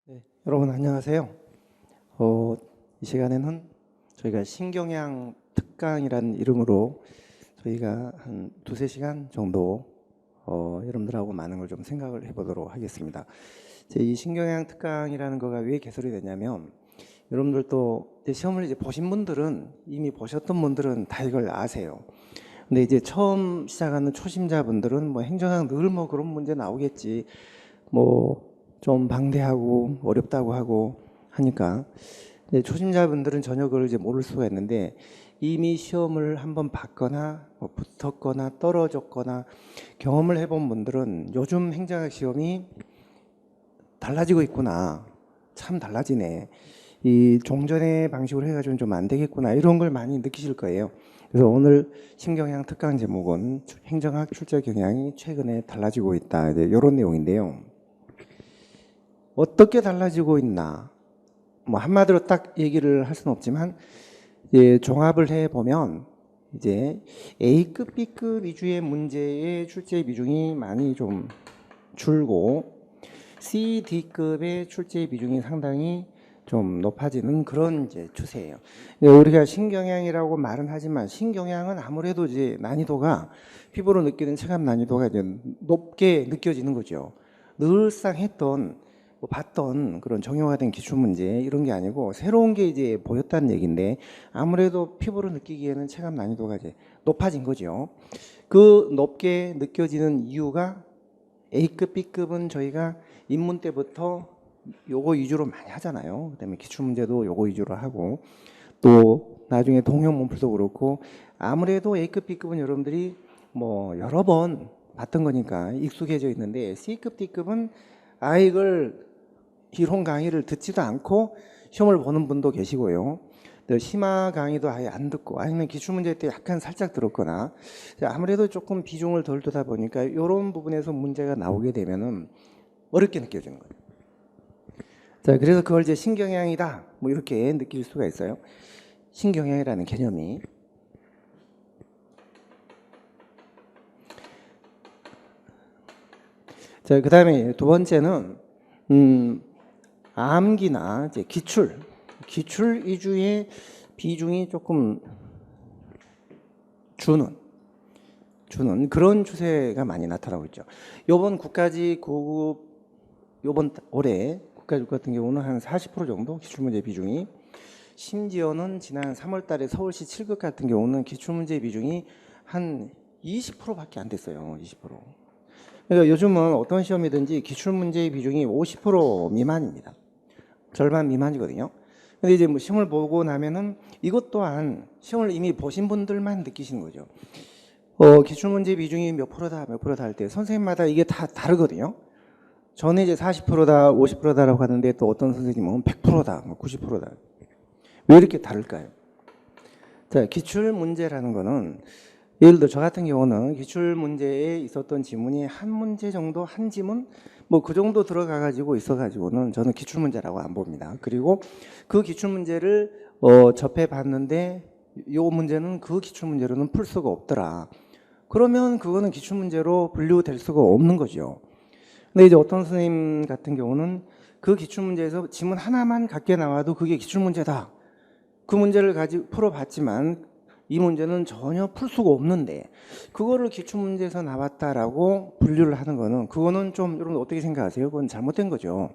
네, 여러분 안녕하세요. 이 시간에는 저희가 신경양 특강이라는 이름으로 저희가 한 두세 시간 정도 여러분들하고 많은 걸 좀 생각을 해보도록 하겠습니다. 이 신경양 특강이라는 거가 왜 개설이 됐냐면 여러분들도 이제 시험을 이제 보신 분들은 이미 보셨던 분들은 다 이걸 아세요. 근데 이제 처음 시작하는 초심자분들은 뭐 행정학 늘 뭐 그런 문제 나오겠지. 뭐 좀 방대하고 어렵다고 하고 하니까 초심자분들은 전혀 그걸 이제 모를 수가 있는데 이미 시험을 한번 봤거나 뭐 붙었거나 떨어졌거나 경험을 해본 분들은 요즘 행정학 시험이 달라지고 있구나. 참 달라지네. 이 종전의 방식으로 해가지고는 좀 안 되겠구나. 이런 걸 많이 느끼실 거예요. 그래서 오늘 신경향 특강 제목은 행정학 출제 경향이 최근에 달라지고 있다. 이런 내용인데요. 어떻게 달라지고 있나? 뭐 한마디로 딱 얘기를 할 수는 없지만 이제 종합을 해 보면 이제 A급, B급 위주의 문제의 출제 비중이 많이 좀 줄고 C, D급의 출제 비중이 상당히 좀 높아지는 그런 이제 추세예요. 우리가 신경향이라고 말은 하지만 신경향은 아무래도 이제 난이도가 피부로 느끼는 체감 난이도가 이제 높게 느껴지는 거죠. 늘상 했던 뭐 봤던 그런 정형화된 기출문제 이런 게 아니고 새로운 게 이제 보였다는 얘기인데 아무래도 피부로 느끼기에는 체감 난이도가 이제 높아진 거죠. 그 높게 느껴지는 이유가 A급, B급은 저희가 입문 때부터 요거 위주로 많이 하잖아요. 그다음에 기출문제도 요거 위주로 하고 또 나중에 동형 문풀도 그렇고 아무래도 A급, B급은 여러분들이 뭐 여러 번 봤던 거니까 익숙해져 있는데 C급, D급은 이걸 이론 강의를 듣지도 않고 시험을 보는 분도 계시고요. 또 심화 강의도 아예 안 듣고 아니면 기출문제 때 약간 살짝 들었거나 아무래도 조금 비중을 덜 두다 보니까 이런 부분에서 문제가 나오게 되면은 어렵게 느껴지는 거예요. 자, 그래서 그걸 이제 신경향이다 뭐 이렇게 느낄 수가 있어요. 신경향이라는 개념이. 자, 그 다음에 두 번째는 암기나 이제 기출 위주의 비중이 조금 주는 그런 추세가 많이 나타나고 있죠. 요번 국가직 고급 요번 올해 국가직 같은 경우는 한 40% 정도 기출문제 비중이, 심지어는 지난 3월 달에 서울시 7급 같은 경우는 기출문제 비중이 한 20%밖에 안 됐어요. 20%. 그러니까 요즘은 어떤 시험이든지 기출문제의 비중이 50% 미만입니다. 절반 미만이거든요. 근데 이제 뭐 시험을 보고 나면은 이것 또한 시험을 이미 보신 분들만 느끼시는 거죠. 기출문제 비중이 몇 프로다, 몇 프로다 할 때 선생님마다 이게 다 다르거든요. 저는 이제 40%다, 50%다라고 하는데 또 어떤 선생님은 100%다, 90%다. 왜 이렇게 다를까요? 자, 기출문제라는 거는 예를 들어 저 같은 경우는 기출문제에 있었던 지문이 한 문제 정도, 한 지문 뭐 그 정도 들어가 가지고 있어 가지고는 저는 기출문제라고 안 봅니다. 그리고 그 기출문제를 접해 봤는데 요 문제는 그 기출문제로는 풀 수가 없더라. 그러면 그거는 기출문제로 분류될 수가 없는 거죠. 근데 이제 어떤 선생님 같은 경우는 그 기출문제에서 지문 하나만 갖게 나와도 그게 기출문제다. 그 문제를 풀어봤지만 이 문제는 전혀 풀 수가 없는데 그거를 기출문제에서 나왔다라고 분류를 하는 거는 그거는 좀 여러분 어떻게 생각하세요? 그건 잘못된 거죠.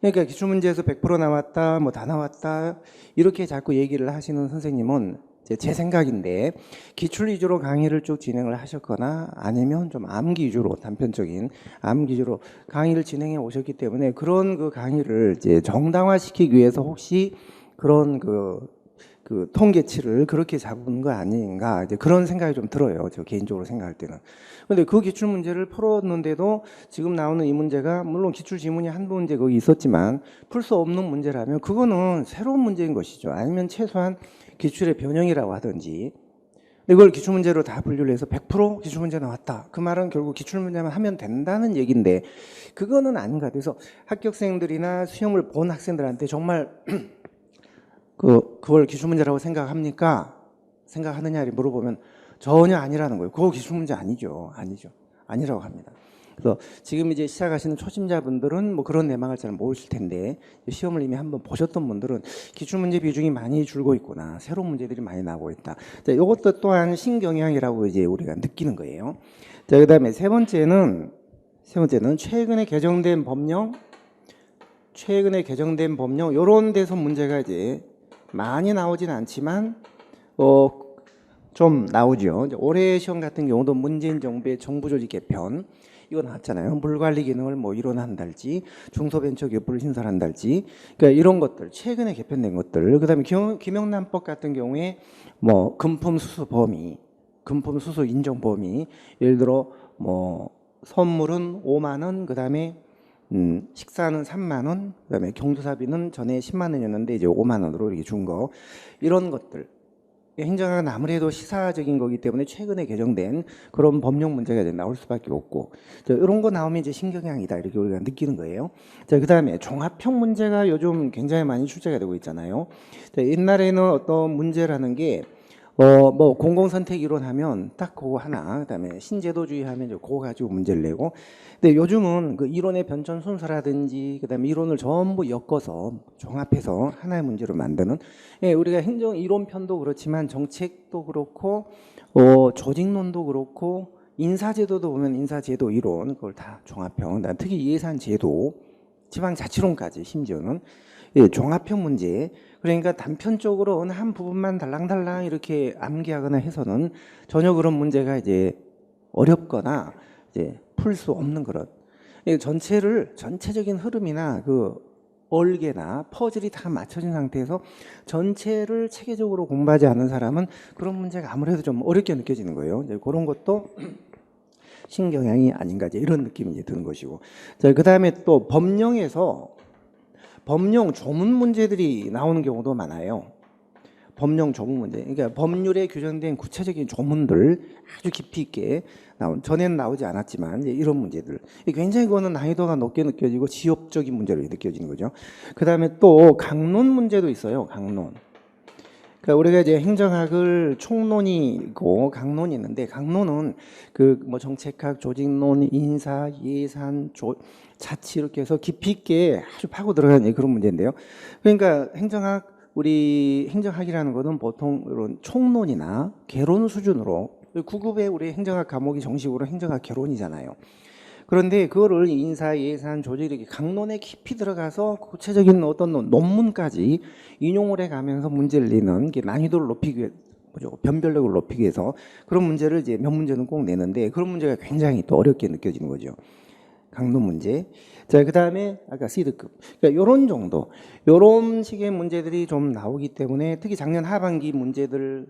그러니까 기출문제에서 100% 나왔다, 뭐 다 나왔다 이렇게 자꾸 얘기를 하시는 선생님은 제 생각인데 기출 위주로 강의를 쭉 진행을 하셨거나 아니면 좀 암기 위주로 단편적인 암기 위주로 강의를 진행해 오셨기 때문에 그런 그 강의를 이제 정당화시키기 위해서 혹시 그런 그 통계치를 그렇게 잡은 거 아닌가 이제 그런 생각이 좀 들어요. 저 개인적으로 생각할 때는. 근데 그 기출 문제를 풀었는데도 지금 나오는 이 문제가 물론 기출 지문이 한 문제 거기 있었지만 풀 수 없는 문제라면 그거는 새로운 문제인 것이죠. 아니면 최소한 기출의 변형이라고 하든지. 이걸 기출 문제로 다 분류를 해서 100% 기출 문제 나왔다. 그 말은 결국 기출 문제만 하면 된다는 얘기인데 그거는 아닌 것 같아요. 그래서 합격생들이나 시험을 본 학생들한테 정말 그걸 기출문제라고 생각합니까? 생각하느냐를 물어보면 전혀 아니라는 거예요. 그거 기출문제 아니죠. 아니죠. 아니라고 합니다. 그래서 지금 이제 시작하시는 초심자분들은 뭐 그런 내막을 잘 모르실 텐데 시험을 이미 한번 보셨던 분들은 기출문제 비중이 많이 줄고 있구나, 새로운 문제들이 많이 나오고 있다. 자, 이것도 또한 신경향이라고 이제 우리가 느끼는 거예요. 자, 그다음에 세 번째는 최근에 개정된 법령, 이런 데서 문제가 이제 많이 나오진 않지만 좀 나오죠. 이제 올해 시험 같은 경우도 문재인 정부의 정부 조직 개편 이거 나왔잖아요. 물 관리 기능을 뭐 일원한달지, 중소벤처기업부를 신설한달지, 그러니까 이런 것들 최근에 개편된 것들. 그다음에 김영란법 같은 경우에 뭐 금품 수수 인정 범위, 예를 들어 뭐 선물은 5만 원, 그다음에 식사는 3만 원, 그다음에 경조사비는 전에 10만 원이었는데 이제 5만 원으로 이렇게 준 거, 이런 것들. 행정학은 아무래도 시사적인 거기 때문에 최근에 개정된 그런 법령 문제가 이제 나올 수밖에 없고, 이런 거 나오면 이제 신경향이다 이렇게 우리가 느끼는 거예요. 자, 그다음에 종합형 문제가 요즘 굉장히 많이 출제가 되고 있잖아요. 자, 옛날에는 어떤 문제라는 게 뭐 공공선택 이론 하면 딱 그거 하나, 그다음에 신제도주의 하면 이제 그거 가지고 문제를 내고, 근데 요즘은 그 이론의 변천 순서라든지 그다음에 이론을 전부 엮어서 종합해서 하나의 문제로 만드는, 예, 우리가 행정 이론 편도 그렇지만 정책도 그렇고 조직론도 그렇고 인사제도도 보면 인사제도 이론 그걸 다 종합형, 특히 예산제도, 지방자치론까지 심지어는, 예, 종합형 문제. 그러니까 단편적으로 어느 한 부분만 달랑달랑 이렇게 암기하거나 해서는 전혀 그런 문제가 이제 어렵거나 이제 풀 수 없는 그런, 전체적인 흐름이나 그 얼개나 퍼즐이 다 맞춰진 상태에서 전체를 체계적으로 공부하지 않는 사람은 그런 문제가 아무래도 좀 어렵게 느껴지는 거예요. 이제 그런 것도 신경향이 아닌가, 이제 이런 느낌이 이제 드는 것이고. 자, 그다음에 또 법령 조문 문제들이 나오는 경우도 많아요. 법령 조문 문제. 그러니까 법률에 규정된 구체적인 조문들 아주 깊이 있게 전에는 나오지 않았지만 이제 이런 문제들. 굉장히 그거는 난이도가 높게 느껴지고 지엽적인 문제로 느껴지는 거죠. 그다음에 또 강론 문제도 있어요. 강론. 그러니까 우리가 이제 행정학을 총론이 있고 강론이 있는데, 강론은 그 뭐 정책학, 조직론, 인사, 예산, 자치 이렇게 해서 깊이 있게 아주 파고 들어가는 그런 문제인데요. 그러니까 우리 행정학이라는 것은 보통 이런 총론이나 개론 수준으로, 9급의 우리 행정학 과목이 정식으로 행정학 개론이잖아요. 그런데 그거를 인사, 예산, 조직 이렇게 강론에 깊이 들어가서 구체적인 어떤 논문까지 인용을 해가면서 문제를 내는 게 난이도를 높이기 위해, 변별력을 높이기 위해서 그런 문제를 이제 몇 문제는 꼭 내는데, 그런 문제가 굉장히 또 어렵게 느껴지는 거죠. 강론 문제. 자, 그다음에 아까 시드급. 그러니까 요런 정도, 요런 식의 문제들이 좀 나오기 때문에 특히 작년 하반기 문제들,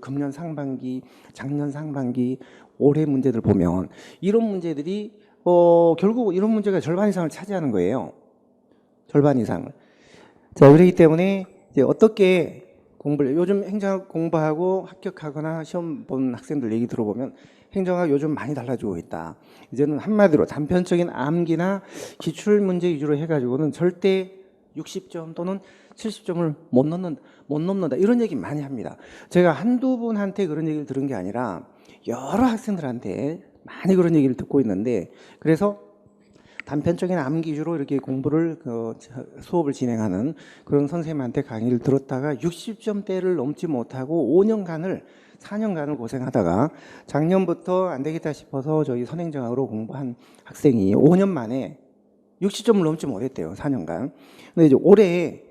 금년 상반기, 작년 상반기, 올해 문제들 보면 이런 문제들이 결국 이런 문제가 절반 이상을 차지하는 거예요. 절반 이상을. 자, 그렇기 때문에 이제 어떻게 공부를, 요즘 행정학 공부하고 합격하거나 시험 본 학생들 얘기 들어보면 행정학 요즘 많이 달라지고 있다. 이제는 한마디로 단편적인 암기나 기출 문제 위주로 해가지고는 절대 60점 또는 70점을 못 넘는다. 이런 얘기 많이 합니다. 제가 한두 분한테 그런 얘기를 들은 게 아니라 여러 학생들한테 많이 그런 얘기를 듣고 있는데, 그래서 단편적인 암기 위주로 이렇게 공부를 수업을 진행하는 그런 선생님한테 강의를 들었다가 60점대를 넘지 못하고 4년간을 고생하다가 작년부터 안 되겠다 싶어서 저희 선행정학으로 공부한 학생이 5년 만에 60점을 넘지 못했대요. 4년간. 근데 이제 올해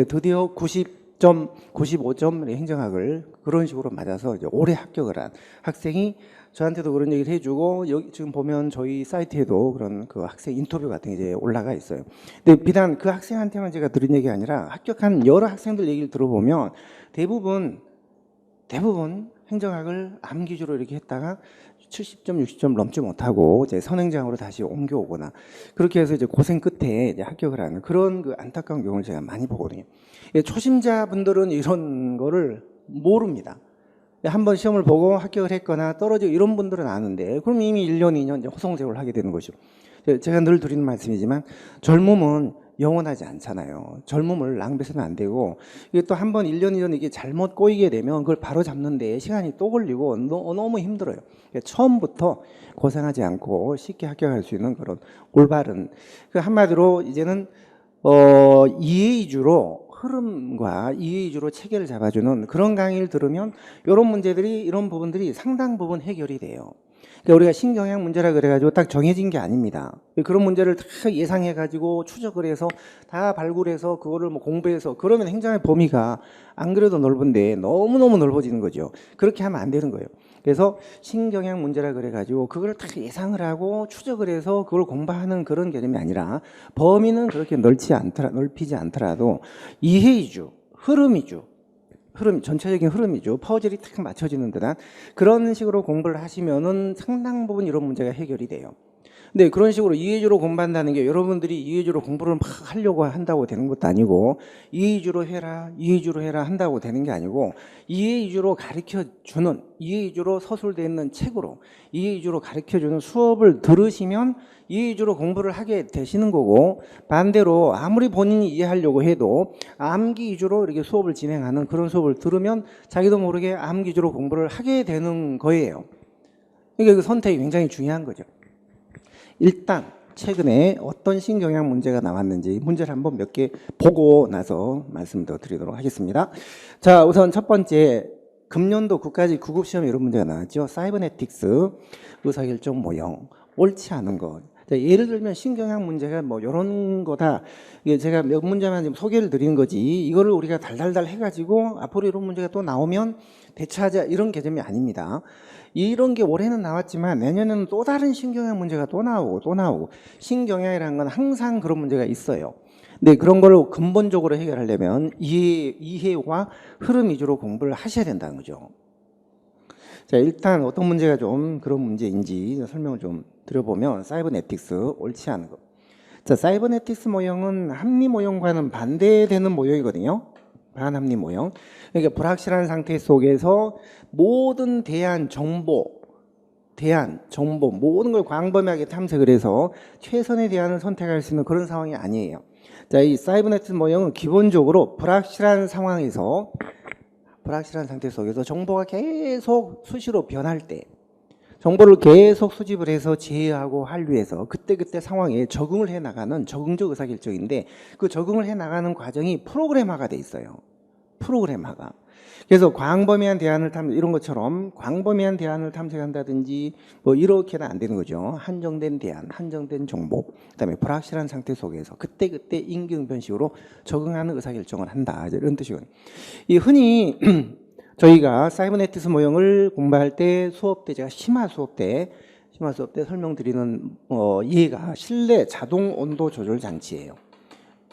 드디어 90점, 95점 행정학을 그런 식으로 맞아서 이제 올해 합격을 한 학생이 저한테도 그런 얘기를 해주고, 여기 지금 보면 저희 사이트에도 그런 그 학생 인터뷰 같은 게 이제 올라가 있어요. 근데 비단 그 학생한테만 제가 들은 얘기 아니라 합격한 여러 학생들 얘기를 들어보면 대부분 행정학을 암기주로 이렇게 했다가 70점, 60점 넘지 못하고 이제 선행장으로 다시 옮겨오거나 그렇게 해서 이제 고생 끝에 이제 합격을 하는 그런 그 안타까운 경우를 제가 많이 보거든요. 초심자분들은 이런 거를 모릅니다. 한번 시험을 보고 합격을 했거나 떨어지고 이런 분들은 아는데, 그럼 이미 1년, 2년 이제 호송세월을 하게 되는 것이죠. 제가 늘 드리는 말씀이지만 젊음은 영원하지 않잖아요. 젊음을 낭비해서는 안 되고, 이게 또 한 번 1년 2년 이게 잘못 꼬이게 되면 그걸 바로 잡는데 시간이 또 걸리고 너무 힘들어요. 그러니까 처음부터 고생하지 않고 쉽게 합격할 수 있는 그런 올바른, 그 한마디로 이제는 이해 위주로 흐름과 이해 위주로 체계를 잡아주는 그런 강의를 들으면 이런 문제들이, 이런 부분들이 상당 부분 해결이 돼요. 그러니까 우리가 신경향 문제라 그래가지고 딱 정해진 게 아닙니다. 그런 문제를 다 예상해가지고 추적을 해서 다 발굴해서 그거를 뭐 공부해서 그러면 행정의 범위가 안 그래도 넓은데 너무너무 넓어지는 거죠. 그렇게 하면 안 되는 거예요. 그래서 신경향 문제라 그래가지고 그걸 다 예상을 하고 추적을 해서 그걸 공부하는 그런 개념이 아니라 범위는 그렇게 넓히지 않더라도 이해 위주, 흐름 위주, 전체적인 흐름이죠. 퍼즐이 탁 맞춰지는 듯한 그런 식으로 공부를 하시면은 상당 부분 이런 문제가 해결이 돼요. 근데 그런 식으로 이해주로 공부한다는 게 여러분들이 이해주로 공부를 막 하려고 한다고 되는 것도 아니고 이해주로 해라, 이해주로 해라 한다고 되는 게 아니고 이해주로 가르쳐주는, 이해주로 서술되어 있는 책으로 이해주로 가르쳐주는 수업을 들으시면 이해주로 공부를 하게 되시는 거고, 반대로 아무리 본인이 이해하려고 해도 암기 위주로 이렇게 수업을 진행하는 그런 수업을 들으면 자기도 모르게 암기 위주로 공부를 하게 되는 거예요. 그러니까 그 선택이 굉장히 중요한 거죠. 일단 최근에 어떤 신경향 문제가 나왔는지 문제를 한번 몇 개 보고 나서 말씀도 드리도록 하겠습니다. 자, 우선 첫 번째, 금년도 국가직 구급시험에 이런 문제가 나왔죠. 사이버네틱스, 의사결정 모형, 옳지 않은 것. 자, 예를 들면 신경향 문제가 뭐 이런 거다. 이게 제가 몇 문제만 지금 소개를 드리는 거지, 이거를 우리가 달달달 해가지고 앞으로 이런 문제가 또 나오면 대처하자 이런 개념이 아닙니다. 이런 게 올해는 나왔지만 내년에는 또 다른 신경향 문제가 또 나오고 신경향이라는 건 항상 그런 문제가 있어요. 근데 그런 걸 근본적으로 해결하려면 이해와 흐름 위주로 공부를 하셔야 된다는 거죠. 자, 일단 어떤 문제가 좀 그런 문제인지 설명을 좀 드려보면, 사이버네틱스, 옳지 않은 것. 자, 사이버네틱스 모형은 합리 모형과는 반대되는 모형이거든요. 반합리 모형. 그러니까 불확실한 상태 속에서 모든 정보 모든 걸 광범위하게 탐색을 해서 최선의 대안을 선택할 수 있는 그런 상황이 아니에요. 자, 이 사이버네틱스 모형은 기본적으로 불확실한 상황에서, 불확실한 상태 속에서 정보가 계속 수시로 변할 때 정보를 계속 수집을 해서 제어하고 한류해서 그때그때 상황에 적응을 해 나가는 적응적 의사결정인데, 그 적응을 해 나가는 과정이 프로그램화가 돼 있어요. 프로그램화가. 그래서 광범위한 대안을 이런 것처럼 광범위한 대안을 탐색한다든지 뭐 이렇게는 안 되는 거죠. 한정된 대안, 한정된 정보, 그다음에 불확실한 상태 속에서 그때그때 임기응변식으로 적응하는 의사결정을 한다, 이런 뜻이거든요. 이 흔히 저희가 사이버네틱스 모형을 공부할 때 수업 때, 제가 심화 수업 때 설명드리는 이해가 실내 자동 온도 조절 장치예요.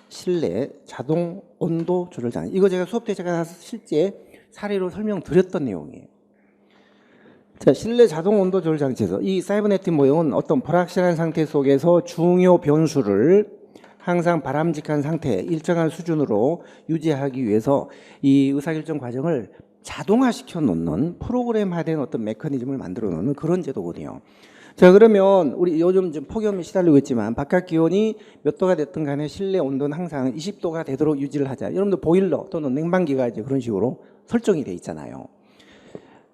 실내 자동 온도 조절 장치. 이거 제가 수업 때 제가 실제 사례로 설명드렸던 내용이에요. 자, 실내 자동 온도 조절 장치에서 이 사이버네틱 모형은 어떤 불확실한 상태 속에서 중요 변수를 항상 바람직한 상태, 일정한 수준으로 유지하기 위해서 이 의사결정 과정을 자동화시켜 놓는, 프로그램화된 어떤 메커니즘을 만들어 놓는 그런 제도거든요. 자, 그러면 우리 요즘 좀 폭염에 시달리고 있지만 바깥 기온이 몇 도가 됐든 간에 실내 온도는 항상 20도가 되도록 유지를 하자. 여러분들 보일러 또는 냉방기가 이제 그런 식으로 설정이 돼 있잖아요.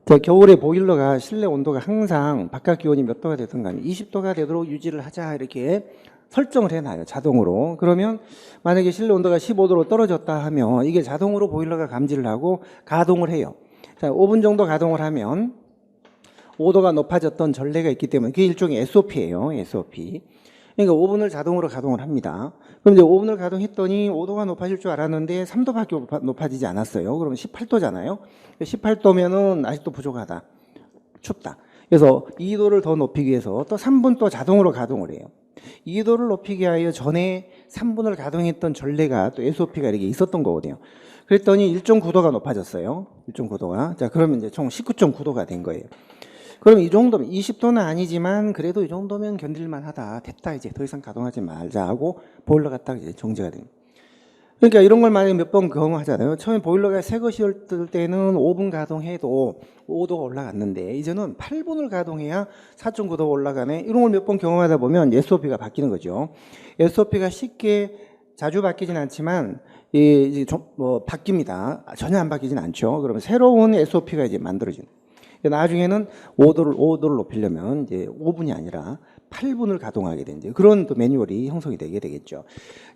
자, 겨울에 보일러가 실내 온도가 항상 바깥 기온이 몇 도가 됐든 간에 20도가 되도록 유지를 하자, 이렇게 설정을 해놔요, 자동으로. 그러면 만약에 실내 온도가 15도로 떨어졌다 하면 이게 자동으로 보일러가 감지를 하고 가동을 해요. 자, 5분 정도 가동을 하면 5도가 높아졌던 전례가 있기 때문에 그게 일종의 SOP예요. SOP. 그러니까 5분을 자동으로 가동을 합니다. 그럼 이제 5분을 가동했더니 5도가 높아질 줄 알았는데 3도밖에 높아지지 않았어요. 그러면 18도잖아요. 18도면은 아직도 부족하다. 춥다. 그래서 2도를 더 높이기 위해서 또 3분 또 자동으로 가동을 해요. 2도를 높이기 위하여 전에 3분을 가동했던 전례가 또 SOP가 이렇게 있었던 거거든요. 그랬더니 1.9도가 높아졌어요. 1.9도가. 자, 그러면 이제 총 19.9도가 된 거예요. 그럼 이 정도면 20도는 아니지만 그래도 이 정도면 견딜만 하다. 됐다, 이제 더 이상 가동하지 말자 하고 보일러가 딱 이제 정지가 됩니다. 그러니까 이런 걸 만약에 몇 번 경험하잖아요. 처음에 보일러가 새 것이었을 때는 5분 가동해도 5도가 올라갔는데 이제는 8분을 가동해야 4.9도가 올라가네. 이런 걸 몇 번 경험하다 보면 SOP가 바뀌는 거죠. SOP가 쉽게 자주 바뀌진 않지만 뭐 바뀝니다. 전혀 안 바뀌진 않죠. 그러면 새로운 SOP가 이제 만들어진. 나중에는 오도를 높이려면 이제 5분이 아니라 8분을 가동하게 된 그런 또 매뉴얼이 형성이 되게 되겠죠.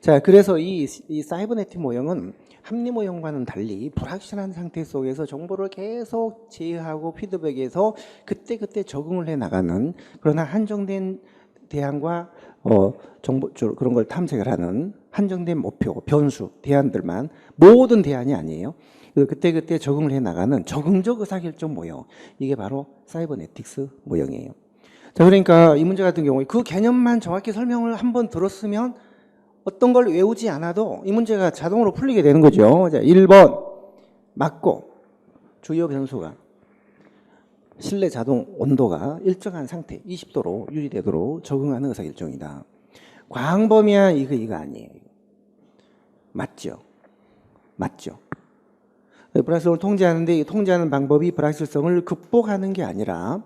자, 그래서 이 사이버네틱 모형은 합리 모형과는 달리 불확실한 상태 속에서 정보를 계속 제어하고 피드백해서 그때그때 적응을 해 나가는, 그러나 한정된 대안과 정보 그런 걸 탐색을 하는 한정된 목표, 변수, 대안들만, 모든 대안이 아니에요. 그때그때 적응을 해 나가는 적응적 의사결정 모형, 이게 바로 사이버네틱스 모형이에요. 자, 그러니까 이 문제 같은 경우에 그 개념만 정확히 설명을 한번 들었으면 어떤 걸 외우지 않아도 이 문제가 자동으로 풀리게 되는 거죠. 자, 1번 맞고 주요 변수가 실내 자동 온도가 일정한 상태 20도로 유지되도록 적응하는 의사결정이다. 광범위한 이거 아니에요. 맞죠? 맞죠? 불확실성을 통제하는데 이 통제하는 방법이 불확실성을 극복하는 게 아니라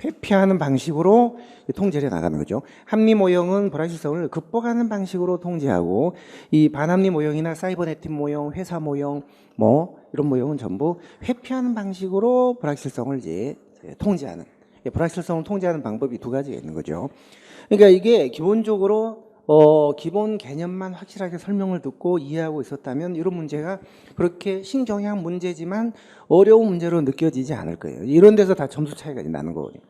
회피하는 방식으로 통제를 해 나가는 거죠. 합리 모형은 불확실성을 극복하는 방식으로 통제하고, 이 반합리 모형이나 사이버네틱 모형, 회사 모형, 뭐 이런 모형은 전부 회피하는 방식으로 불확실성을 이제 통제하는, 불확실성을 통제하는 방법이 두 가지가 있는 거죠. 그러니까 이게 기본적으로 기본 개념만 확실하게 설명을 듣고 이해하고 있었다면 이런 문제가 그렇게 신경향 문제지만 어려운 문제로 느껴지지 않을 거예요. 이런 데서 다 점수 차이가 나는 거거든요.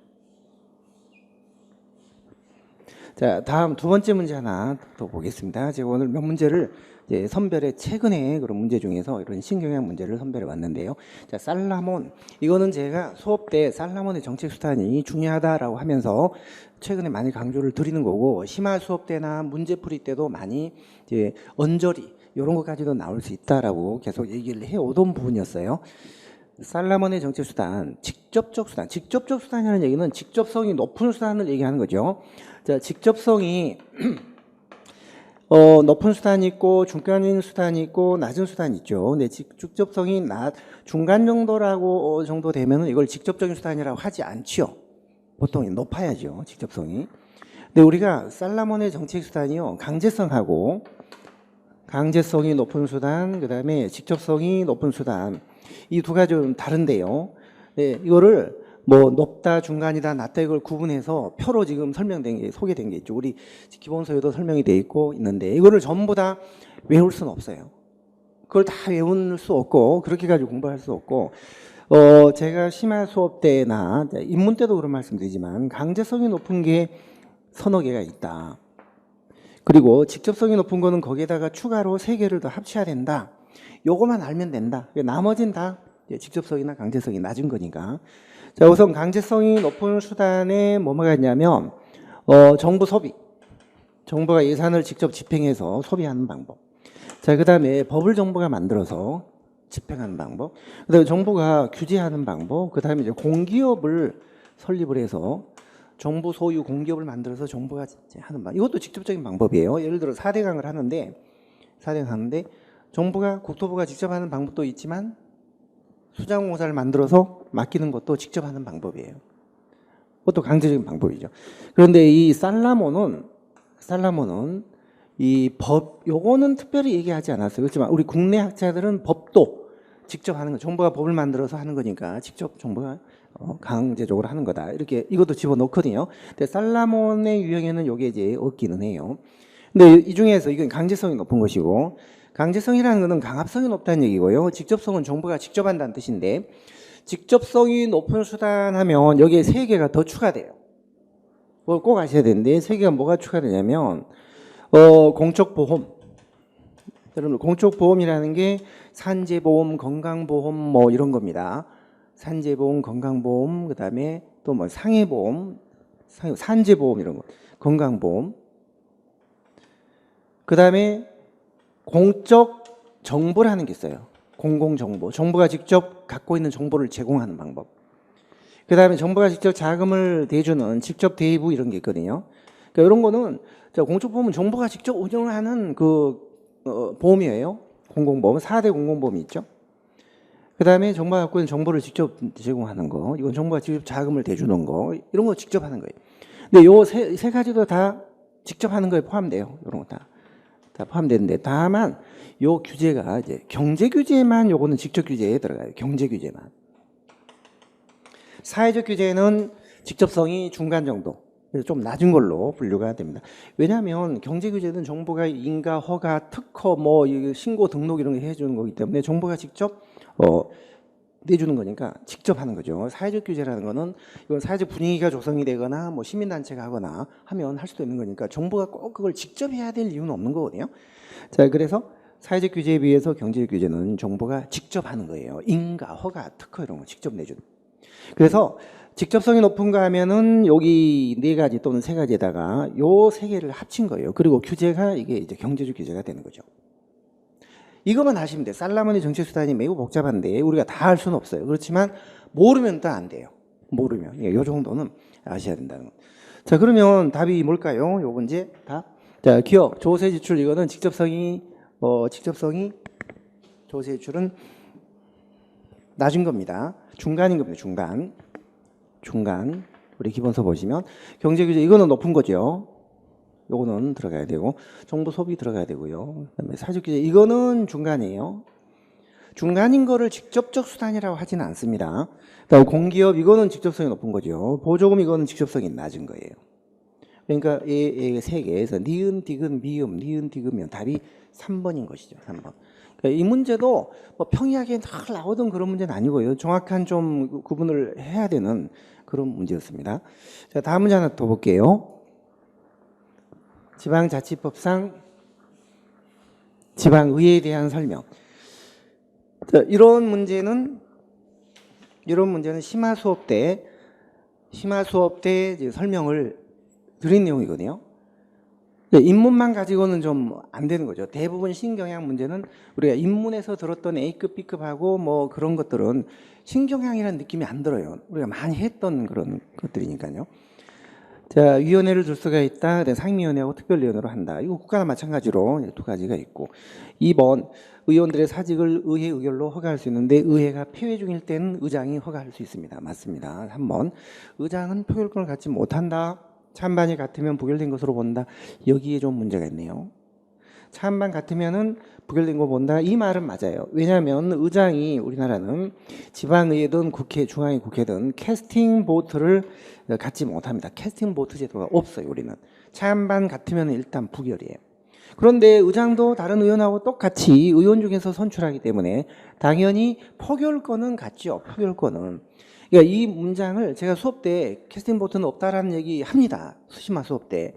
자, 다음 두 번째 문제 하나 더 보겠습니다. 제가 오늘 몇 문제를 이제 선별해, 최근에 그런 문제 중에서 이런 신경향 문제를 선별해 왔는데요. 자, 살라몬, 이거는 제가 수업 때 살라몬의 정책 수단이 중요하다라고 하면서 최근에 많이 강조를 드리는 거고, 심화 수업 때나 문제풀이 때도 많이 이제 언저리 이런 것까지도 나올 수 있다라고 계속 얘기를 해 오던 부분이었어요. 살라몬의 정책 수단, 직접적 수단. 직접적 수단이라는 얘기는 직접성이 높은 수단을 얘기하는 거죠. 자, 직접성이 높은 수단이 있고 중간인 수단이 있고 낮은 수단이 있죠. 근데 직접성이 중간 정도라고 정도 되면은 이걸 직접적인 수단이라고 하지 않죠. 보통 높아야죠, 직접성이. 근데 우리가 살라몬의 정책 수단이요, 강제성이 높은 수단, 그다음에 직접성이 높은 수단, 이 두 가지 좀 다른데요. 네, 이거를 뭐 높다, 중간이다, 낮다 이걸 구분해서 표로 지금 설명된 게, 소개된 게 있죠. 우리 기본서에도 설명이 돼 있고 있는데, 이거를 전부 다 외울 수는 없어요. 그걸 다 외울 수 없고 그렇게 가지고 공부할 수 없고, 제가 심화 수업 때나 입문 때도 그런 말씀드리지만 강제성이 높은 게 서너 개가 있다. 그리고 직접성이 높은 거는 거기에다가 추가로 3개를 더 합쳐야 된다. 요거만 알면 된다. 나머지는 다 직접성이나 강제성이 낮은 거니까. 자, 우선 강제성이 높은 수단에 뭐가 있냐면 정부 소비. 정부가 예산을 직접 집행해서 소비하는 방법. 자, 그다음에 법을 정부가 만들어서 집행하는 방법. 그다음에 정부가 규제하는 방법. 그다음에 이제 공기업을 설립을 해서 정부 소유 공기업을 만들어서 정부가 하는 방법. 이것도 직접적인 방법이에요. 예를 들어 4대강을 하는데 정부가, 국토부가 직접 하는 방법도 있지만 수자공사를 만들어서 맡기는 것도 직접 하는 방법이에요. 그것도 강제적인 방법이죠. 그런데 이 살라몬은 이 법, 요거는 특별히 얘기하지 않았어요. 그렇지만 우리 국내 학자들은 법도 직접 하는 거, 정부가 법을 만들어서 하는 거니까 직접 정부가 강제적으로 하는 거다. 이렇게 이것도 집어넣거든요. 근데 살라몬의 유형에는 요게 이제 없기는 해요. 근데 이 중에서 이건 강제성이 높은 것이고, 강제성이라는 것은 강압성이 높다는 얘기고요. 직접성은 정부가 직접 한다는 뜻인데, 직접성이 높은 수단 하면 여기에 3개가 더 추가돼요. 그걸 꼭 아셔야 되는데, 3개가 뭐가 추가되냐면 공적보험. 여러분, 공적보험이라는 게 산재보험, 건강보험 뭐 이런 겁니다. 산재보험, 건강보험, 그다음에 또 뭐 상해보험, 산재보험 이런 거, 건강보험. 그다음에 공적 정보라는 게 있어요. 공공정보. 정부가 직접 갖고 있는 정보를 제공하는 방법. 그다음에 정부가 직접 자금을 대주는 직접 대부 이런 게 있거든요. 그러니까 이런 거는 공적보험은 정부가 직접 운영하는 그 보험이에요. 공공보험. 4대 공공보험이 있죠. 그다음에 정부가 갖고 있는 정보를 직접 제공하는 거. 이건 정부가 직접 자금을 대주는 거. 이런 거 직접 하는 거예요. 근데 요 세 가지도 다 직접 하는 거에 포함돼요. 이런 거 다 다 포함되는데 다만 요 규제가 이제 경제 규제만 요거는 직접 규제에 들어가요. 경제 규제만. 사회적 규제는 직접성이 중간 정도. 그래서 좀 낮은 걸로 분류가 됩니다. 왜냐하면 경제 규제는 정부가 인가, 허가, 특허, 뭐 신고 등록 이런 거 해주는 거기 때문에 정부가 직접 내주는 거니까 직접 하는 거죠. 사회적 규제라는 거는 이건 사회적 분위기가 조성이 되거나 뭐 시민단체가 하거나 하면 할 수도 있는 거니까 정부가 꼭 그걸 직접 해야 될 이유는 없는 거거든요. 자, 그래서 사회적 규제에 비해서 경제적 규제는 정부가 직접 하는 거예요. 인가, 허가, 특허 이런 거 직접 내주는. 그래서 직접성이 높은가 하면은 여기 네 가지 또는 세 가지에다가 요 세 개를 합친 거예요. 그리고 규제가 이게 이제 경제적 규제가 되는 거죠. 이것만 아시면 돼요. 살라모니 정책수단이 매우 복잡한데 우리가 다 할 수는 없어요. 그렇지만 모르면 또 안 돼요. 모르면. 요 정도는 아셔야 된다는 거. 자, 그러면 답이 뭘까요? 요 문제 답. 자, 기업, 조세 지출 이거는 직접성이 조세 지출은 낮은 겁니다. 중간인 겁니다. 중간. 우리 기본서 보시면 경제 규제 이거는 높은 거죠. 요거는 들어가야 되고 정부 소비 들어가야 되고요. 그다음에 사회적 규제 이거는 중간이에요. 중간인 거를 직접적 수단이라고 하지는 않습니다. 그다음 공기업 이거는 직접성이 높은 거죠. 보조금 이거는 직접성이 낮은 거예요. 그러니까 이 세 개에서 니은, 디귿, 미음, 니은, 디귿면 답이 3번인 것이죠. 3번. 그러니까 이 문제도 뭐 평이하게 잘 나오던 그런 문제는 아니고요. 정확한 좀 구분을 해야 되는 그런 문제였습니다. 자, 다음 문제 하나 더 볼게요. 지방자치법상 지방의회에 대한 설명. 자, 이런 문제는 심화 수업 때 이제 설명을 드린 내용이거든요. 인문만 가지고는 좀 안 되는 거죠. 대부분 신경향 문제는 우리가 인문에서 들었던 A급, B급하고 뭐 그런 것들은 신경향이라는 느낌이 안 들어요. 우리가 많이 했던 그런 것들이니까요. 자, 위원회를 둘 수가 있다. 상임위원회하고 특별위원회로 한다. 이거 국가나 마찬가지로 두 가지가 있고. 2번 의원들의 사직을 의회 의결로 허가할 수 있는데 의회가 폐회 중일 때는 의장이 허가할 수 있습니다. 맞습니다. 3번 의장은 표결권을 갖지 못한다. 찬반이 같으면 부결된 것으로 본다. 여기에 좀 문제가 있네요. 찬반 같으면은 부결된 거 본다. 이 말은 맞아요. 왜냐하면 의장이 우리나라는 지방의회든 국회, 중앙위 국회든 캐스팅 보트를 갖지 못합니다. 캐스팅 보트 제도가 없어요. 우리는 찬반 같으면 일단 부결이에요. 그런데 의장도 다른 의원하고 똑같이 의원 중에서 선출하기 때문에 당연히 표결권은 갖죠. 표결권은. 그러니까 이 문장을 제가 수업 때 캐스팅 보트는 없다라는 얘기 합니다. 수시마 수업 때.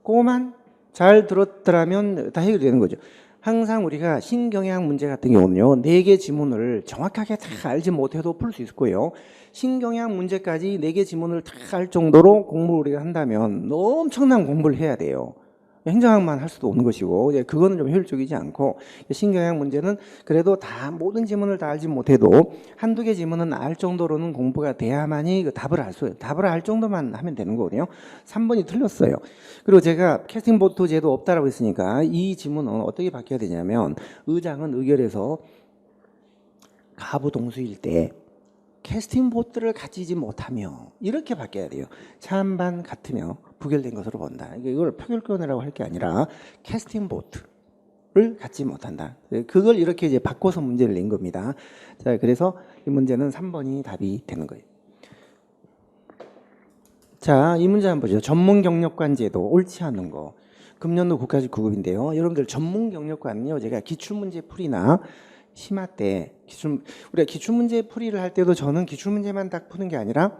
그거만 잘 들었더라면 다 해결이 되는 거죠. 항상 우리가 신경향 문제 같은 경우는요. 4개 지문을 정확하게 다 알지 못해도 풀 수 있을 거예요. 신경향 문제까지 4개 지문을 다 알 정도로 공부를 우리가 한다면 엄청난 공부를 해야 돼요. 행정학만 할 수도 없는 것이고 그거는 좀 효율적이지 않고 신경향 문제는 그래도 다 모든 지문을 다 알지 못해도 한두 개 지문은 알 정도로는 공부가 돼야만이 그 답을 알 수 있어요. 답을 알 정도만 하면 되는 거거든요. 3번이 틀렸어요. 그리고 제가 캐스팅 보트 제도 없다라고 했으니까 이 지문은 어떻게 바뀌어야 되냐면 의장은 의결해서 가부동수일 때 캐스팅 보트를 가지지 못하며 이렇게 바뀌어야 돼요. 찬반 같으며 부결된 것으로 본다. 이걸 표결권이라고 할 게 아니라 캐스팅 보트를 갖지 못한다. 그걸 이렇게 이제 바꿔서 문제를 낸 겁니다. 자, 그래서 이 문제는 3번이 답이 되는 거예요. 자, 이 문제 한번 보죠. 전문 경력관 제도 옳지 않은 거. 금년도 국가직 9급인데요. 여러분들 전문 경력관은요. 제가 기출문제 풀이나 심화 때 우리가 기출문제 풀이를 할 때도 저는 기출문제만 딱 푸는 게 아니라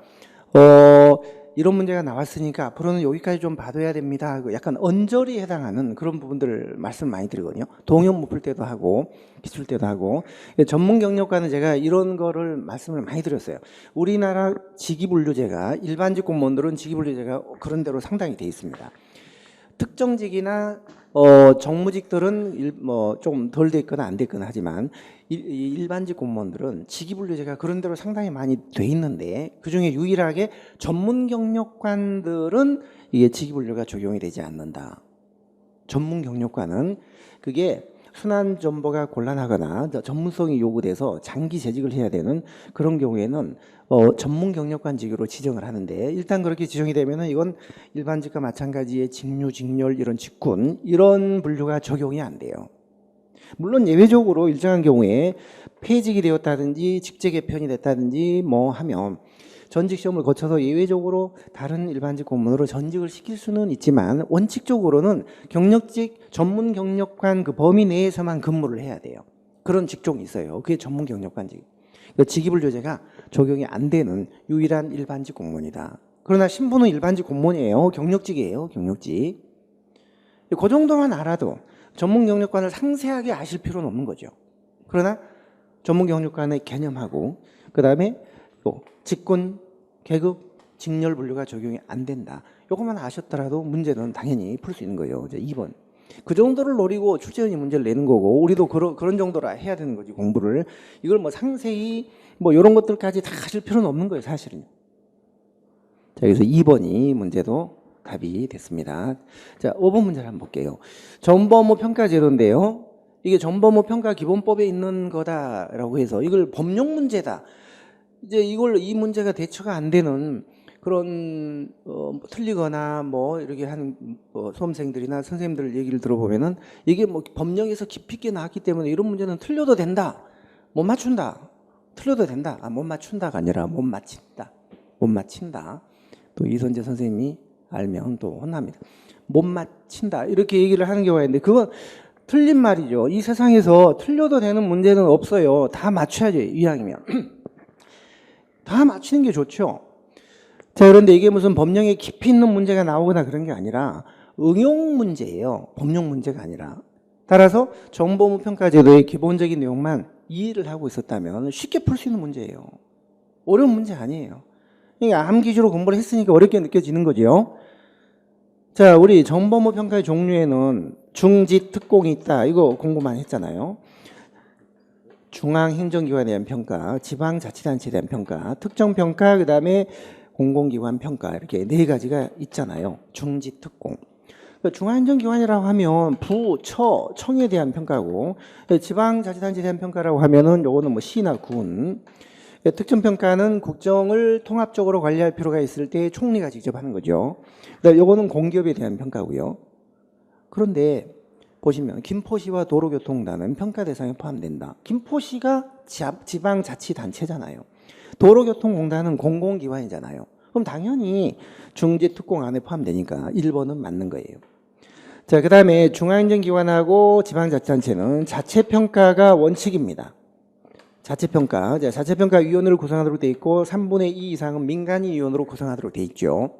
이런 문제가 나왔으니까 앞으로는 여기까지 좀 봐둬야 됩니다. 약간 언저리에 해당하는 그런 부분들을 말씀 많이 드리거든요. 동형 풀 때도 하고 기출 때도 하고 전문 경력과는 제가 이런 거를 말씀을 많이 드렸어요. 우리나라 직위분류제가 일반직 공무원들은 직위분류제가 그런 대로 상당히 돼 있습니다. 특정직이나 정무직들은 좀 덜 돼 있거나 안 돼 있거나 하지만 일반직 공무원들은 직위분류제가 그런 대로 상당히 많이 돼 있는데 그중에 유일하게 전문 경력관들은 이게 직위분류가 적용이 되지 않는다. 전문 경력관은 그게 순환 정보가 곤란하거나 전문성이 요구돼서 장기 재직을 해야 되는 그런 경우에는 전문 경력관직으로 지정을 하는데, 일단 그렇게 지정이 되면은 이건 일반직과 마찬가지의 직류, 직렬, 이런 직군, 이런 분류가 적용이 안 돼요. 물론 예외적으로 일정한 경우에 폐직이 되었다든지 직제 개편이 됐다든지 뭐 하면 전직 시험을 거쳐서 예외적으로 다른 일반직 공무원으로 전직을 시킬 수는 있지만, 원칙적으로는 경력직 전문 경력관 그 범위 내에서만 근무를 해야 돼요. 그런 직종이 있어요. 그게 전문 경력관직. 직위불조제가 적용이 안 되는 유일한 일반직 공무원이다. 그러나 신분은 일반직 공무원이에요. 경력직이에요. 경력직. 그 정도만 알아도 전문 경력관을 상세하게 아실 필요는 없는 거죠. 그러나 전문 경력관의 개념하고 그다음에 또 직군, 계급, 직렬 분류가 적용이 안 된다. 이것만 아셨더라도 문제는 당연히 풀 수 있는 거예요. 이제 2번. 그 정도를 노리고 출제원이 문제를 내는 거고, 우리도 그런 정도로 해야 되는 거지, 공부를. 이걸 뭐 상세히 뭐 이런 것들까지 다 하실 필요는 없는 거예요, 사실은. 자, 그래서 2번이 문제도 답이 됐습니다. 자, 5번 문제를 한번 볼게요. 정보업무 평가 제도인데요. 이게 정보업무 평가 기본법에 있는 거다라고 해서 이걸 법령 문제다. 이제 이 문제가 대처가 안 되는 그런 틀리거나 뭐 이렇게 한 수험생들이나 선생님들 얘기를 들어보면은 이게 뭐 법령에서 깊이 있게 나왔기 때문에 이런 문제는 틀려도 된다, 못 맞춘다, 틀려도 된다, 못 맞춘다가 아니라 못 맞힌다, 못 맞힌다. 또 이선재 선생님이 알면 또 혼납니다. 못 맞힌다 이렇게 얘기를 하는 경우가 있는데, 그건 틀린 말이죠. 이 세상에서 틀려도 되는 문제는 없어요. 다 맞춰야죠, 이왕이면. 다 맞추는 게 좋죠. 자, 그런데 이게 무슨 법령에 깊이 있는 문제가 나오거나 그런 게 아니라 응용 문제예요. 법령 문제가 아니라. 따라서 정보업무 평가 제도의 기본적인 내용만 이해를 하고 있었다면 쉽게 풀 수 있는 문제예요. 어려운 문제 아니에요. 그러니까 암기주로 공부를 했으니까 어렵게 느껴지는 거죠. 자, 우리 정보업무 평가의 종류에는 중지 특공이 있다. 이거 공부 많이 했잖아요. 중앙행정기관에 대한 평가, 지방자치단체에 대한 평가, 특정평가, 그 다음에 공공기관 평가, 이렇게 4가지가 있잖아요. 중지특공. 중앙행정기관이라고 하면 부, 처, 청에 대한 평가고, 지방자치단체에 대한 평가라고 하면은 요거는 뭐 시나 군. 특정평가는 국정을 통합적으로 관리할 필요가 있을 때 총리가 직접 하는 거죠. 요거는 공기업에 대한 평가고요. 그런데 보시면 김포시와 도로교통단은 평가 대상에 포함된다. 김포시가 지방자치단체잖아요. 도로교통공단은 공공기관이잖아요. 그럼 당연히 중지특공 안에 포함되니까 1번은 맞는 거예요. 자, 그 다음에 중앙행정기관하고 지방자치단체는 자체평가가 원칙입니다. 자체평가. 자, 자체평가위원회를 구성하도록 돼 있고 3분의 2 이상은 민간위원으로 구성하도록 돼 있죠.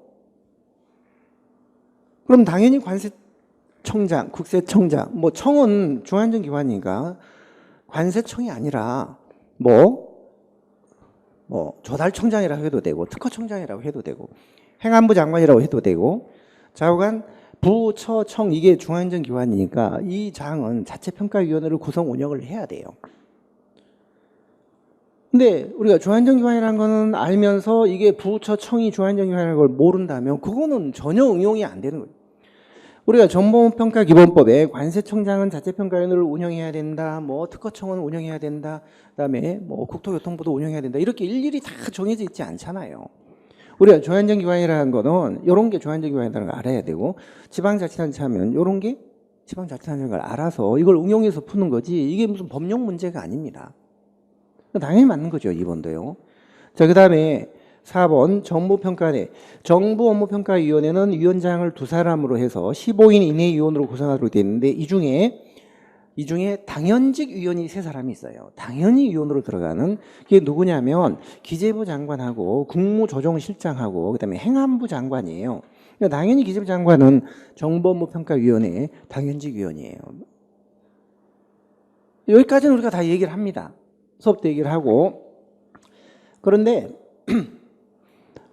그럼 당연히 관세청장, 국세청장, 뭐 청은 중앙행정기관이니까 관세청이 아니라 조달청장이라고 해도 되고 특허청장이라고 해도 되고 행안부 장관이라고 해도 되고 좌우간 부, 처, 청 이게 중앙행정기관이니까 이 장은 자체평가위원회를 구성 운영을 해야 돼요. 근데 우리가 중앙행정기관이라는 거는 알면서 이게 부, 처, 청이 중앙행정기관이라는 걸 모른다면 그거는 전혀 응용이 안 되는 거예요. 우리가 정보평가기본법에 관세청장은 자체평가위원회를 운영해야 된다, 뭐 특허청은 운영해야 된다, 그다음에 뭐 국토교통부도 운영해야 된다, 이렇게 일일이 다 정해져 있지 않잖아요. 우리가 중앙행정기관이라는 거는 이런 게 중앙행정기관이라는 걸 알아야 되고, 지방자치단체 하면 이런 게 지방자치단체인 걸 알아서 이걸 응용해서 푸는 거지, 이게 무슨 법령 문제가 아닙니다. 당연히 맞는 거죠, 2번도요. 자, 그 다음에 4번 정보평가회. 정부업무평가위원회는 위원장을 2사람으로 해서 15인 이내 위원으로 구성하도록 되어 있는데, 이 중에 당연직 위원이 3사람이 있어요. 당연히 위원으로 들어가는 게 누구냐면 기재부 장관하고 국무조정실장하고 그다음에 행안부 장관이에요. 그러니까 당연히 기재부 장관은 정보업무평가위원회 당연직 위원이에요. 여기까지는 우리가 다 얘기를 합니다. 수업 때 얘기를 하고. 그런데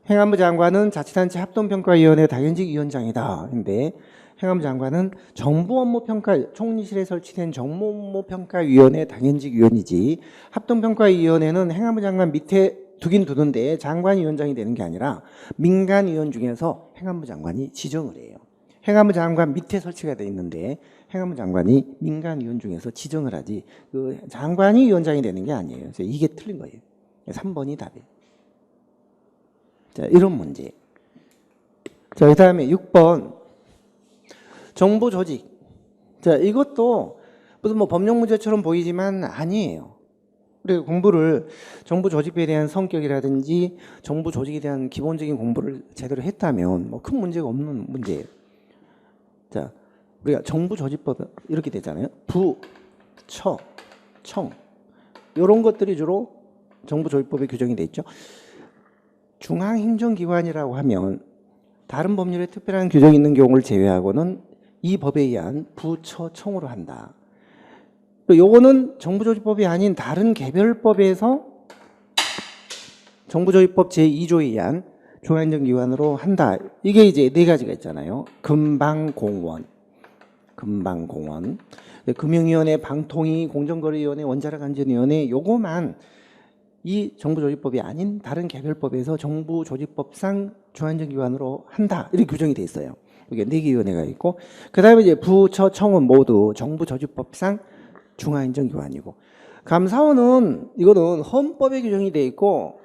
행안부 장관은 자치단체 합동평가위원회 당연직 위원장이다. 근데 행안부 장관은 정부업무평가, 총리실에 설치된 정보업무평가위원회 당연직 위원이지, 합동평가위원회는 행안부 장관 밑에 두긴 두는데 장관이 위원장이 되는 게 아니라 민간위원 중에서 행안부 장관이 지정을 해요. 행안부 장관 밑에 설치가 돼 있는데 행안부 장관이 민간위원 중에서 지정을 하지 그 장관이 위원장이 되는 게 아니에요. 그래서 이게 틀린 거예요. 3번이 답이에요. 자, 이런 문제. 자, 그 다음에 6번. 정부 조직. 자, 이것도 무슨 뭐 법령 문제처럼 보이지만 아니에요. 우리가 공부를 정부 조직에 대한 성격이라든지 정부 조직에 대한 기본적인 공부를 제대로 했다면 뭐 큰 문제가 없는 문제예요. 자, 우리가 정부 조직법 이렇게 되잖아요. 부, 처, 청 이런 것들이 주로 정부 조직법에 규정이 돼 있죠. 중앙행정기관이라고 하면 다른 법률에 특별한 규정이 있는 경우를 제외하고는 이 법에 의한 부, 처, 청으로 한다. 요거는 정부조직법이 아닌 다른 개별법에서 정부조직법 제2조에 의한 중앙행정기관으로 한다. 이게 이제 네 가지가 있잖아요. 금방공원, 금융위원회, 방통위, 공정거래위원회, 원자력안전위원회 요거만 이 정부조직법이 아닌 다른 개별법에서 정부조직법상 중앙행정기관으로 한다. 이렇게 규정이 돼 있어요. 이게 4개 위원회가 있고 그 다음에 이제 부, 처, 청은 모두 정부조직법상 중앙행정기관이고 감사원은 이거는 헌법에 규정이 돼 있고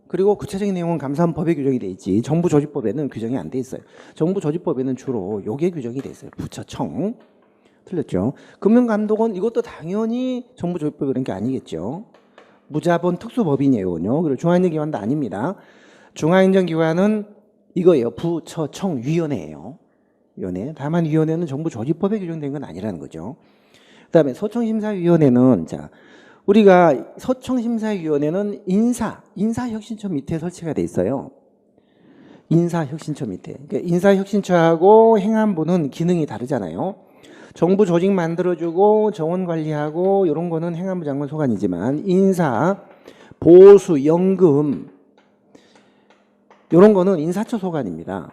그리고 구체적인 내용은 감사원 법에 규정이 돼 있지 정부조직법에는 규정이 안 돼 있어요. 정부조직법에는 주로 요게 규정이 돼 있어요. 부처, 청. 틀렸죠. 금융감독원 이것도 당연히 정부조직법 이런 게 아니겠죠. 무자본 특수법인이에요. 그리고 중앙행정기관도 아닙니다. 중앙행정기관은 이거예요. 부처, 청, 위원회예요. 위원회. 다만 위원회는 정부조직법에 규정된 건 아니라는 거죠. 그다음에 소청심사위원회는 자 우리가 소청심사위원회는 인사혁신처 밑에 설치가 돼 있어요. 인사혁신처 밑에. 그러니까 인사혁신처하고 행안부는 기능이 다르잖아요. 정부 조직 만들어주고 정원 관리하고 이런 거는 행안부 장관 소관이지만 인사, 보수, 연금 이런 거는 인사처 소관입니다.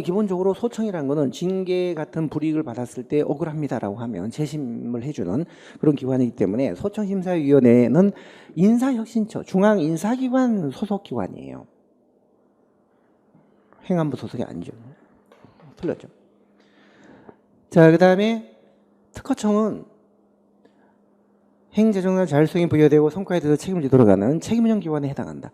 기본적으로 소청이라는 거는 징계 같은 불이익을 받았을 때 억울합니다라고 하면 재심을 해주는 그런 기관이기 때문에 소청심사위원회는 인사혁신처, 중앙인사기관 소속기관이에요. 행안부 소속이 아니죠. 틀렸죠. 자, 그 다음에 특허청은 행재정당 자율성이 부여되고 성과에 대해서 책임을 지도록 하는 책임운영기관에 해당한다.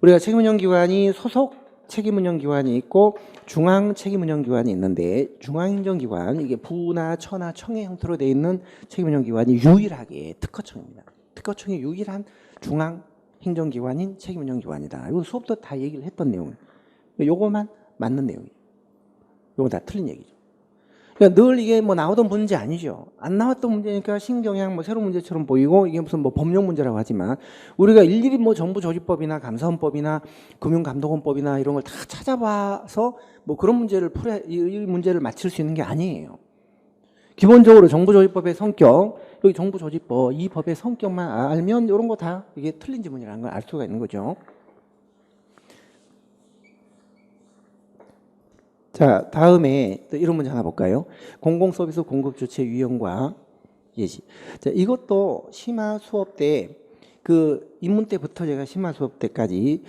우리가 책임운영기관이 소속 책임운영기관이 있고 중앙책임운영기관이 있는데 중앙행정기관 이게 부나 처나 청의 형태로 되어 있는 책임운영기관이 유일하게 특허청입니다. 특허청이 유일한 중앙행정기관인 책임운영기관이다. 이거 수업도 다 얘기를 했던 내용이에요. 요거만 맞는 내용이에요. 요거 다 틀린 얘기죠. 그러니까 늘 이게 뭐 나오던 문제 아니죠. 안 나왔던 문제니까 신경향 뭐 새로운 문제처럼 보이고 이게 무슨 뭐 법령 문제라고 하지만 우리가 일일이 뭐 정부조직법이나 감사원법이나 금융감독원법이나 이런 걸 다 찾아봐서 뭐 그런 문제를 이 문제를 맞출 수 있는 게 아니에요. 기본적으로 정부조직법의 성격, 여기 정부조직법 이 법의 성격만 알면 이런 거 다 이게 틀린 지문이라는 걸 알 수가 있는 거죠. 자, 다음에 또 이런 문제 하나 볼까요? 공공서비스 공급주체 유형과 예시. 자, 이것도 심화 수업 때 그 입문 때부터 제가 심화 수업 때까지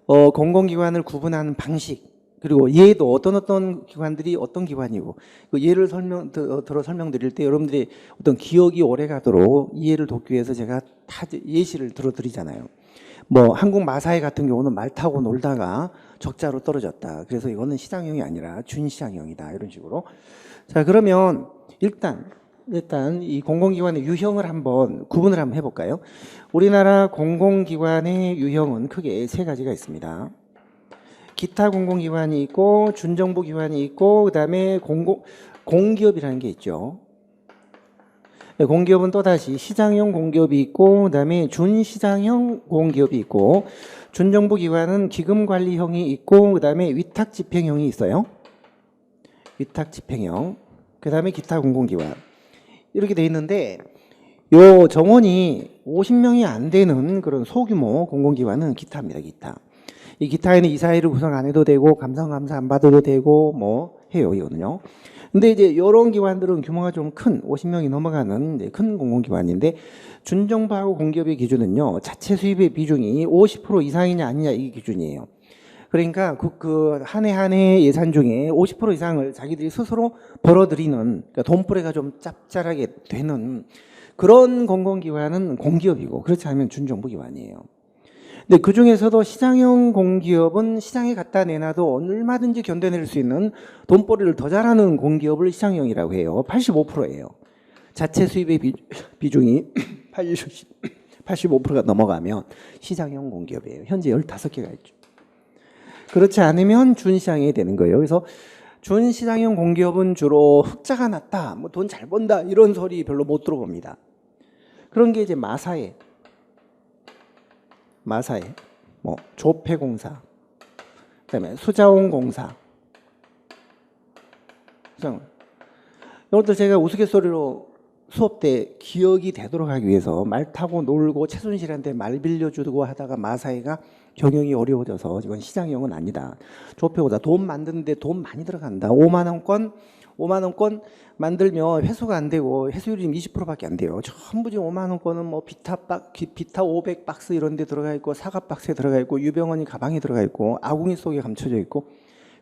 공공기관을 구분하는 방식 그리고 얘도 어떤 기관들이 어떤 기관이고 그 예를 들어 설명드릴 때 여러분들이 어떤 기억이 오래 가도록 이해를 돕기 위해서 제가 다 예시를 들어드리잖아요. 뭐 한국 마사회 같은 경우는 말 타고 놀다가 적자로 떨어졌다. 그래서 이거는 시장형이 아니라 준시장형이다. 이런 식으로. 자, 그러면 일단 이 공공기관의 유형을 한번 구분을 한번 해볼까요? 우리나라 공공기관의 유형은 크게 3가지가 있습니다. 기타 공공기관이 있고 준정부기관이 있고 그다음에 공기업이라는 게 있죠. 공기업은 또다시 시장형 공기업이 있고 그다음에 준시장형 공기업이 있고 준정부기관은 기금관리형이 있고 그다음에 위탁집행형이 있어요. 위탁집행형 그다음에 기타 공공기관 이렇게 돼 있는데 요 정원이 50명이 안 되는 그런 소규모 공공기관은 기타입니다. 기타. 이 기타에는 이사회를 구성 안 해도 되고 감사 안 받아도 되고 뭐 해요. 이거는요. 근데 이제 이런 기관들은 규모가 좀 큰 50명이 넘어가는 큰 공공기관인데 준정부하고 공기업의 기준은요. 자체 수입의 비중이 50% 이상이냐 아니냐 이게 기준이에요. 그러니까 한 해 한 해 예산 중에 50% 이상을 자기들이 스스로 벌어들이는, 그러니까 돈벌이가 좀 짭짤하게 되는 그런 공공기관은 공기업이고, 그렇지 않으면 준정부기관이에요. 근데 그 중에서도 시장형 공기업은 시장에 갖다 내놔도 얼마든지 견뎌낼 수 있는 돈벌이를 더 잘하는 공기업을 시장형이라고 해요. 85%예요. 자체 수입의 비중이 85%가 넘어가면 시장형 공기업이에요. 현재 15개가 있죠. 그렇지 않으면 준시장이 되는 거예요. 그래서 준시장형 공기업은 주로 흑자가 났다, 뭐 돈 잘 번다, 이런 소리 별로 못 들어봅니다. 그런 게 이제 마사회, 뭐 조폐공사, 그다음에 수자원공사, 이것들 제가 우스갯소리로 수업 때 기억이 되도록 하기 위해서 말 타고 놀고 최순실한테 말 빌려주고 하다가 마사회가 경영이 어려워져서 이건 시장형은 아니다. 조폐공사 돈 만드는데 돈 많이 들어간다. 5만 원권 만들면 회수가 안 되고 회수율이 20%밖에 안 돼요. 전부 5만 원권은 뭐 비타 500박스 이런 데 들어가 있고 사과 박스에 들어가 있고 유병원이 가방에 들어가 있고 아궁이 속에 감춰져 있고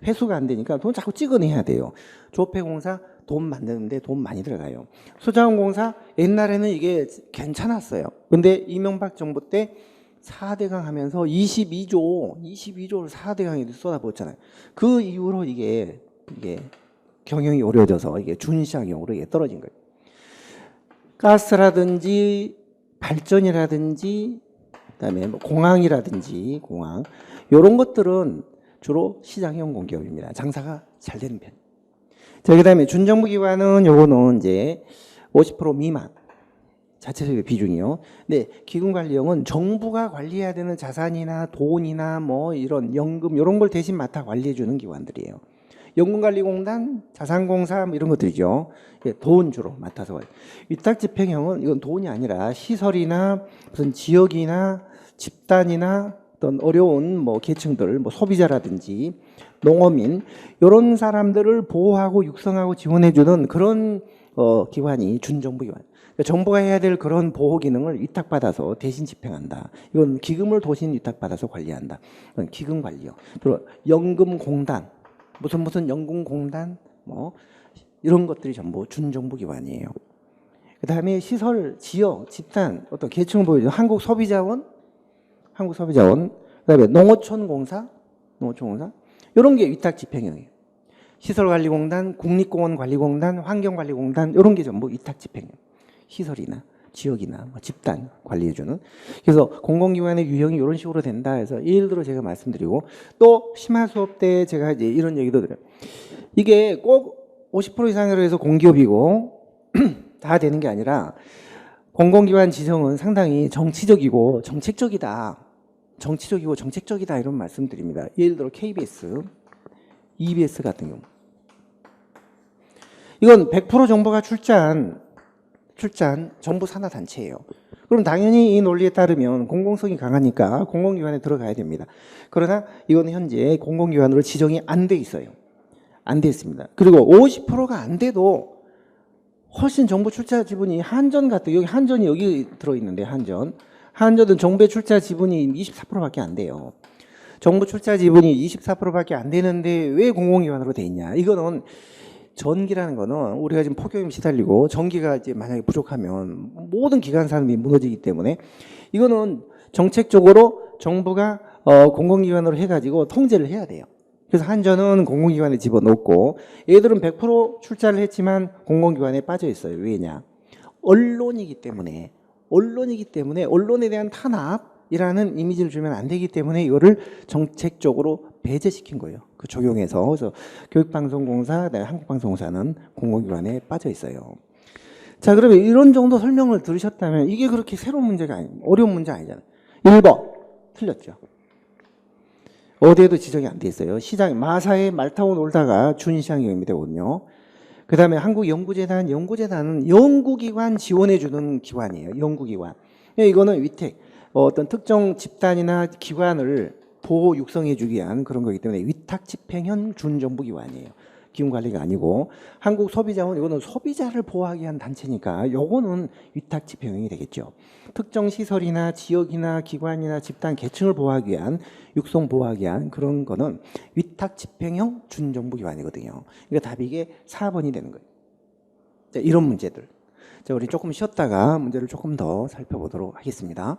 회수가 안 되니까 돈 자꾸 찍어내야 돼요. 조폐공사 돈 만드는데 돈 많이 들어가요. 수자원공사 옛날에는 이게 괜찮았어요. 근데 이명박 정부 때 4대강 하면서 22조를 4대강에 쏟아부었잖아요. 그 이후로 이게 경영이 어려워져서 이게 준시장형으로 이게 떨어진 거예요. 가스라든지 발전이라든지 그다음에 뭐 공항이라든지 이런 것들은 주로 시장형 공기업입니다. 장사가 잘 되는 편. 자, 그다음에 준정부기관은 요거는 이제 50% 미만 자체 소유의 비중이요. 근데 기금관리형은 정부가 관리해야 되는 자산이나 돈이나 뭐 이런 연금 이런 걸 대신 맡아 관리해 주는 기관들이에요. 연금관리공단, 자산공사 뭐 이런 것들이죠. 돈 주로 맡아서 관리. 위탁집행형은 이건 돈이 아니라 시설이나 무슨 지역이나 집단이나 어떤 어려운 뭐 계층들, 뭐 소비자라든지 농어민 이런 사람들을 보호하고 육성하고 지원해주는 그런 기관이 준정부기관. 그러니까 정부가 해야 될 그런 보호 기능을 위탁받아서 대신 집행한다. 이건 기금을 도신 위탁받아서 관리한다. 이건 기금관리요. 그리고 연금공단, 무슨 연금공단, 뭐 이런 것들이 전부 준정부기관이에요. 그 다음에 시설, 지역, 집단, 어떤 계층을 보여주는 한국소비자원, 그다음에 농어촌공사 이런 게 위탁집행형이에요. 시설관리공단, 국립공원관리공단, 환경관리공단 이런 게 전부 위탁집행형. 시설이나 지역이나 뭐 집단 관리해주는. 그래서 공공기관의 유형이 이런 식으로 된다 해서 예를 들어 제가 말씀드리고 또 심화 수업 때 제가 이제 이런 얘기도 드려요. 이게 꼭 50% 이상으로 해서 공기업이고 다 되는 게 아니라 공공기관 지정은 상당히 정치적이고 정책적이다 이런 말씀드립니다. 예를 들어 KBS, EBS 같은 경우 이건 100% 정부가 출자한 정부 산하 단체예요. 그럼 당연히 이 논리에 따르면 공공성이 강하니까 공공기관에 들어가야 됩니다. 그러나 이건 현재 공공기관으로 지정이 안 돼 있어요. 안 돼 있습니다. 그리고 50%가 안 돼도 훨씬 정부 출자 지분이 한전 같은, 여기 한전이 여기 들어있는데 한전은 정부의 출자 지분이 24%밖에 안 돼요. 정부 출자 지분이 24%밖에 안 되는데 왜 공공기관으로 돼 있냐? 이거는 전기라는 거는 우리가 지금 폭염에 시달리고 전기가 이제 만약에 부족하면 모든 기관 산업이 무너지기 때문에 이거는 정책적으로 정부가 공공기관으로 해가지고 통제를 해야 돼요. 그래서 한전은 공공기관에 집어넣고 얘들은 100% 출자를 했지만 공공기관에 빠져 있어요. 왜냐? 언론이기 때문에 언론에 대한 탄압이라는 이미지를 주면 안 되기 때문에 이거를 정책적으로 배제시킨 거예요. 그 적용해서. 그래서 교육방송공사, 한국방송공사는 공공기관에 빠져 있어요. 자, 그러면 이런 정도 설명을 들으셨다면 이게 그렇게 새로운 문제가 아니에요. 어려운 문제 아니잖아요. 1번 틀렸죠. 어디에도 지정이 안 돼 있어요. 시장 마사에 말 타고 놀다가 준시장형이 되거든요. 그 다음에 연구재단은 연구기관 지원해주는 기관이에요. 연구기관. 이거는 위택, 어떤 특정 집단이나 기관을 보호 육성해주기 위한 그런 거기 때문에 위탁집행형 준정부기관이에요. 기금관리가 아니고 한국소비자원 이거는 소비자를 보호하기 위한 단체니까 요거는 위탁 집행형이 되겠죠. 특정 시설이나 지역이나 기관이나 집단 계층을 보호하기 위한 육성 보호하기 위한 그런 거는 위탁 집행형 준정부기관이거든요. 그러니까 답이 이게 4번이 되는 거예요. 자, 이런 문제들. 자, 우리 조금 쉬었다가 문제를 조금 더 살펴보도록 하겠습니다.